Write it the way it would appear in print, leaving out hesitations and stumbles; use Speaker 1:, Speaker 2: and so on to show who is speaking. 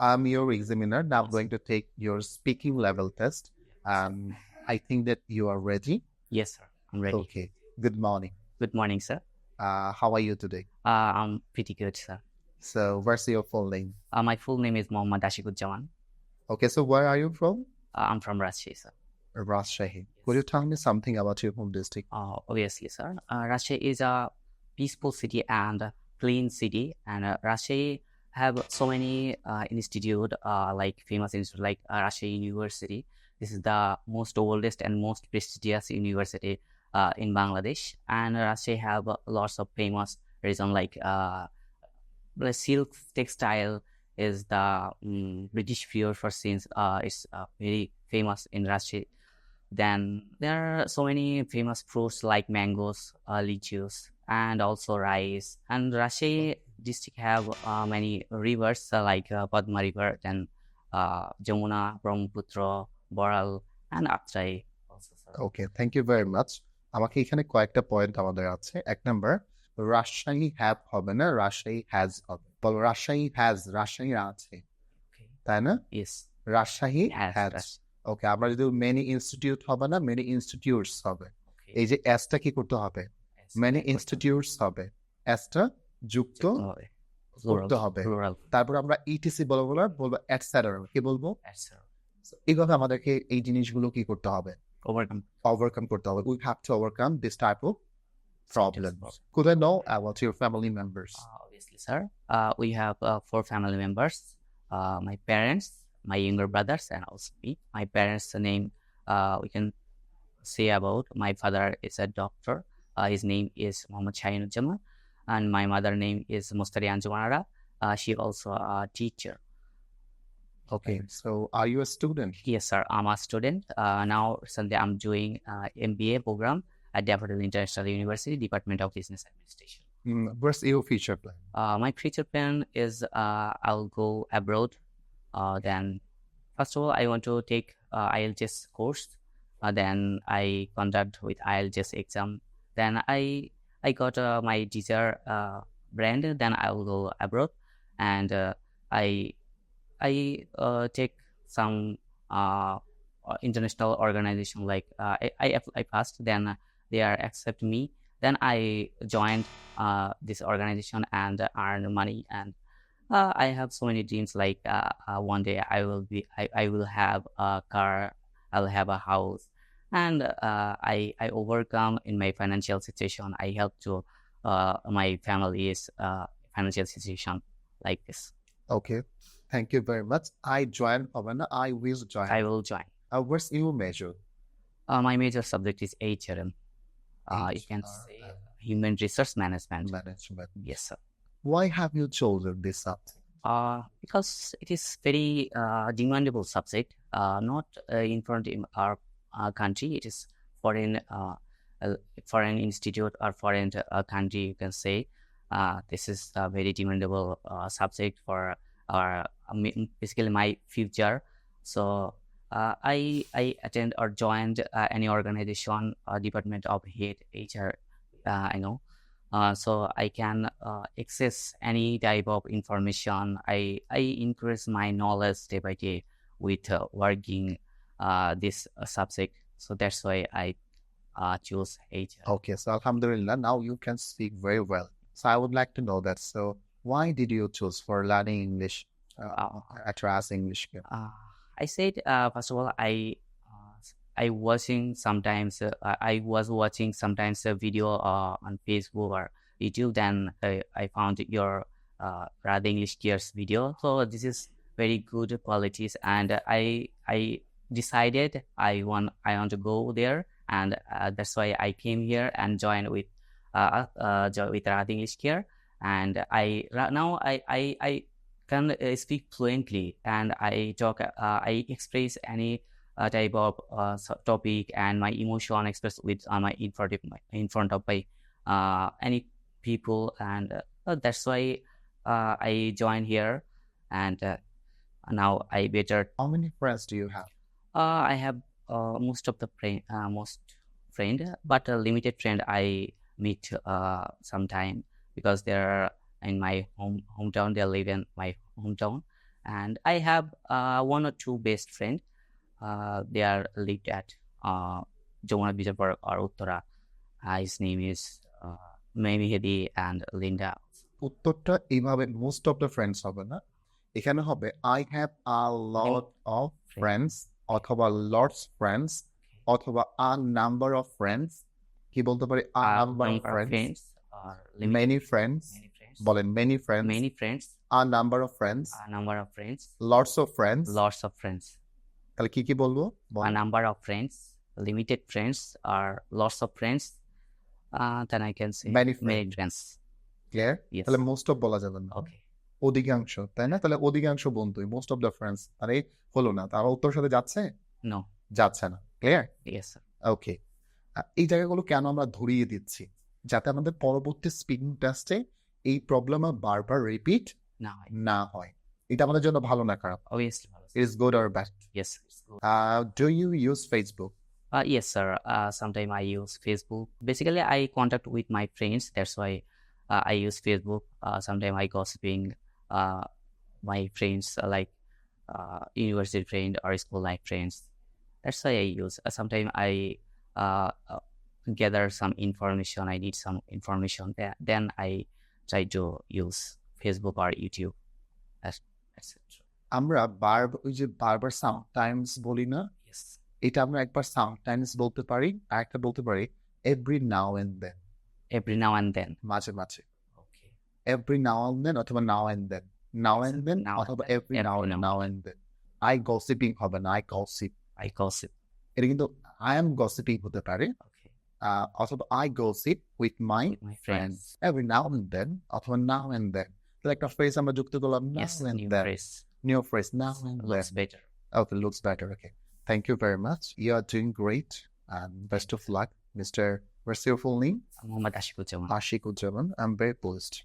Speaker 1: I'm your examiner. Now I'm going to take your speaking level test. I think that you are ready.
Speaker 2: Yes, sir. I'm ready.
Speaker 1: Okay. Good morning.
Speaker 2: Good morning, sir.
Speaker 1: How are you today?
Speaker 2: I'm pretty good, sir.
Speaker 1: So, what's your full name?
Speaker 2: My full name is Mohammad Ashikuজ্জামান.
Speaker 1: Okay, so where are you from?
Speaker 2: I'm from Rajshahi, sir.
Speaker 1: Rajshahi. Could you tell me something about your home district?
Speaker 2: Obviously, sir. Rajshahi is a peaceful city and clean city, and Rajshahi have so many institute like famous institute like Rajshahi University. This is the most oldest and most prestigious university in Bangladesh, and Rajshahi have lots of famous reason like the silk textile is the British period for since it's very famous in Rajshahi. Then there are so many famous fruits like mangoes, lychees, and also rice. And Rajshahi district have many rivers like Padma River, then Jamuna, Brahmaputra, Boral, and Atrai.
Speaker 1: Okay thank you very much আমাকে এখানে কয়েকটা point আমাদের আছে এক number Rajshahi have হবে না Rajshahi has হবে বল Rajshahi has Rajshahi আছে তাই না
Speaker 2: Yes.
Speaker 1: রাজশাহী
Speaker 2: Has.
Speaker 1: হ্যাজ ওকে আমরা যদি মেনি ইনস্টিটিউট হবে না মেনি ইনস্টিটিউটস হবে
Speaker 2: Okay.
Speaker 1: এই যে এসটা কি করতে হবে মেনি ইনস্টিটিউটস হবে এসটা যুক্ত করতে হবে
Speaker 2: Plural.
Speaker 1: তারপর আমরা ইটিসি বলবো না বলবো এটসেটরা কি বলবো So, এইভাবে আমাদেরকে এই জিনিসগুলো কি করতে হবে overcome করতে হবে we have to overcome this type of problems. Could I know about your family members?
Speaker 2: Obviously, sir. We have 4 family members. My parents, my younger brothers, and also me. My parents' name we can say about. My father is a doctor. His name is Muhammad Shahinuজ্জামান, and my mother name is Mustari Anjumanara. She also a teacher.
Speaker 1: Okay, so are you a student?
Speaker 2: Yes, sir. I'm a student. Now, recently, I'm doing MBA program at Daffodil International University, Department of Business Administration.
Speaker 1: What's your future plan?
Speaker 2: My future plan is I'll go abroad. Then, first of all, I want to take IELTS course. Then I conduct with IELTS exam. Then I got my desired brand. Then I will go abroad, and I take some international organization like I passed. Then they are accept me. Then I joined this organization and earn money. And I have so many dreams. Like one day I will have a car. I'll have a house, and I overcome in my financial situation. I help to my family's financial situation like this.
Speaker 1: Okay, thank you very much. I join Havana. I will join.
Speaker 2: I will join.
Speaker 1: What's your major?
Speaker 2: My major subject is HRM. You can say Human Resource Management.
Speaker 1: Management.
Speaker 2: Yes, sir.
Speaker 1: Why have you chosen this subject?
Speaker 2: Because it is very demandable subject. Not in front of our country. It is foreign institute or foreign country. You can say this is a very demandable subject for basically my future. So I attend or joined any organization department of head HR. I know. So I can access any type of information. I increase my knowledge day by day with working this subject. So that's why I choose HR.
Speaker 1: Okay, so Alhamdulillah, now you can speak very well. So I would like to know that. So why did you choose for learning English at Ras English?
Speaker 2: I said first of all I was watching sometimes a video on Facebook or YouTube. Then I found your Rahat English Gears video. So this is very good qualities, and I decided I want to go there, and that's why I came here and joined with Rahat English Gear. And now I can speak fluently, and I talk. I express any type of topic and my emotion expressed with my in front of my any people, and that's why I joined here, and now I better.
Speaker 1: How many friends do you have?
Speaker 2: I have most friend, but a limited friend I meet sometime, because they're in my hometown. They live in my hometown, And I have one or two best friends. They are lived at Jamuna Bijapur or Uttara. His name is Mimi Hedi and Linda.
Speaker 1: উত্তরটা এইভাবে most of the friends হবে না, এখানে হবে I have a lot of friends অথবা lots friends অথবা a number of friends. কি বলতে পারি? A number of friends, many friends, বলেন many friends,
Speaker 2: Many friends,
Speaker 1: a number of friends,
Speaker 2: a number of friends,
Speaker 1: lots of friends.
Speaker 2: lots of friends.
Speaker 1: তাহলে কি কি বলবো?
Speaker 2: A number of friends, limited friends, or lots of friends. Then I can say
Speaker 1: Many
Speaker 2: many friends.
Speaker 1: Clear?
Speaker 2: Yes.
Speaker 1: তাহলে most of বলা যাবে না,
Speaker 2: Okay.
Speaker 1: অধিকাংশ, তাই না? তাহলে অধিকাংশ বন্ধুই, মোস্ট অফ দ্য ফ্রেন্ডস, আরে হলো না, তার উত্তর সাথে যাচ্ছে
Speaker 2: No.
Speaker 1: যাচ্ছে না। ক্লিয়ার?
Speaker 2: Yes, sir.
Speaker 1: ওকে, এই জায়গাগুলো কেন আমরা ধরিয়ে দিচ্ছি? যাতে আমাদের পরবর্তী স্পিকিং টেস্টে এই প্রবলেম বারবার রিপিট
Speaker 2: Now.
Speaker 1: না হয়। এটা আমাদের জন্য ভালো না খারাপ?
Speaker 2: Obviously.
Speaker 1: It is good or bad?
Speaker 2: Yes. It's good.
Speaker 1: Do you use Facebook?
Speaker 2: Yes, sir. Sometimes I use Facebook. Basically, I contact with my friends. That's why I use Facebook. Sometimes I gossiping my friends, like university friend or school life friends. That's why I use. Sometimes I gather some information. I need some information. Then I try to use Facebook or YouTube. That's it.
Speaker 1: আমরা ওই যে বারবার sometimes বলি না,
Speaker 2: Yes.
Speaker 1: এটা আমরা একবার sometimes বলতে পারি, আর একটা বলতে পারি every now and then,
Speaker 2: Every now and then.
Speaker 1: মাঝে মাঝে।
Speaker 2: Okay.
Speaker 1: Every now and then অথবা now and then, now and then
Speaker 2: Now and
Speaker 1: অথবা
Speaker 2: then,
Speaker 1: every
Speaker 2: every
Speaker 1: now
Speaker 2: now
Speaker 1: and then. I gossiping হবে না, আই গসিপ।
Speaker 2: I gossip.
Speaker 1: এটা কিন্তু I am gossiping হতে পারে,
Speaker 2: Okay.
Speaker 1: অথবা I gossip with my
Speaker 2: With my
Speaker 1: friends
Speaker 2: friends.
Speaker 1: Every now and then অথবা now and দেন। তাহলে একটা ফ্রেজ আমরা যুক্ত করলাম, now
Speaker 2: Yes,
Speaker 1: and
Speaker 2: new
Speaker 1: then,
Speaker 2: phrase.
Speaker 1: New phrase, now and then.
Speaker 2: Looks better.
Speaker 1: Okay, looks better. Okay. Thank you very much. You are doing great. And best of luck, Mr. What's your full name?
Speaker 2: Muhammad Ashikujaman.
Speaker 1: Ashikujaman. I'm very pleased.